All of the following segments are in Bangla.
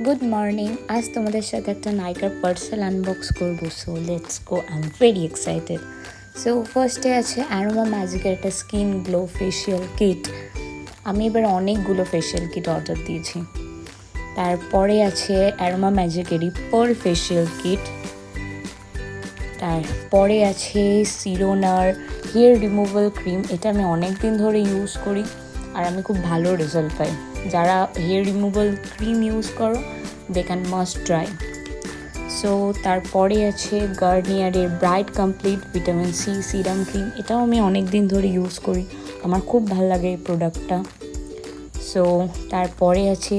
Good morning. আজ তোমাদের সাথে একটা নাইকার পার্সেল আনবক্স করবো, so let's go. I am very excited. So ফার্স্টে আছে অ্যারোমা ম্যাজিকের একটা স্কিন গ্লো ফেশিয়াল কিট। আমি এবার অনেকগুলো ফেশিয়াল কিট অর্ডার দিয়েছি। তারপরে আছে অ্যারোমা ম্যাজিকেরই পার্ল ফেশিয়াল কিট। তারপরে আছে সিরোনার হেয়ার রিমুভাল ক্রিম। এটা আমি অনেক দিন ধরে ইউজ করি আর আমি খুব ভালো রেজাল্ট পাই। যারা হেয়ার রিমুভাল ক্রিম ইউজ করো they can must try. So তারপরে আছে গার্নিয়ারের bright complete vitamin C serum cream. এটাও আমি অনেক দিন ধরে ইউজ করি, আমার খুব ভালো লাগে এই প্রোডাক্টটা। সো তারপরে আছে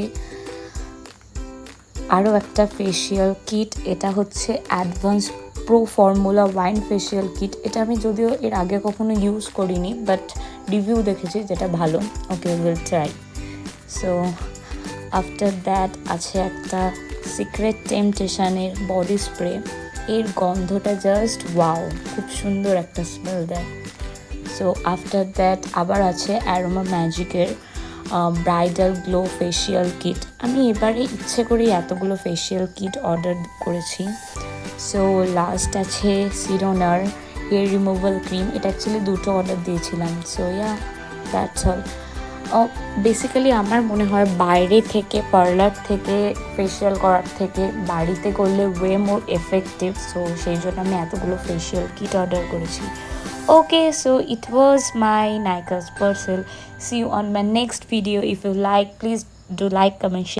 আরও একটা ফেশিয়াল কিট। এটা হচ্ছে advance pro formula wine facial kit. এটা আমি যদিও এর আগে কখনো ইউজ করিনি, বাট রিভিউ দেখেছি যেটা ভালো। Okay, will try. So after that আছে একটা সিক্রেট টেম্পটেশনের বডি স্প্রে। এর গন্ধটা জাস্ট ওয়াও, খুব সুন্দর একটা স্মেল দেয়। সো আফটার দ্যাট আবার আছে অ্যারোমা ম্যাজিকের ব্রাইডাল গ্লো ফেশিয়াল কিট। আমি এবারে ইচ্ছে করে এতগুলো ফেশিয়াল কিট অর্ডার করেছি। সো লাস্ট আছে সিরোনার হেয়ার রিমুভাল ক্রিম। এটা অ্যাকচুয়ালি দুটো অর্ডার দিয়েছিলাম। So yeah, that's all. Basically আমার মনে হয় বাইরে থেকে পার্লার থেকে ফেশিয়াল করার থেকে বাড়িতে করলে ওয়ে মোর এফেক্টিভ। সো সেই জন্য আমি এতগুলো ফেশিয়াল কিট অর্ডার করেছি। Okay, so it was my Nika's parcel. See you on my next video. If you like, please do like, comment, share.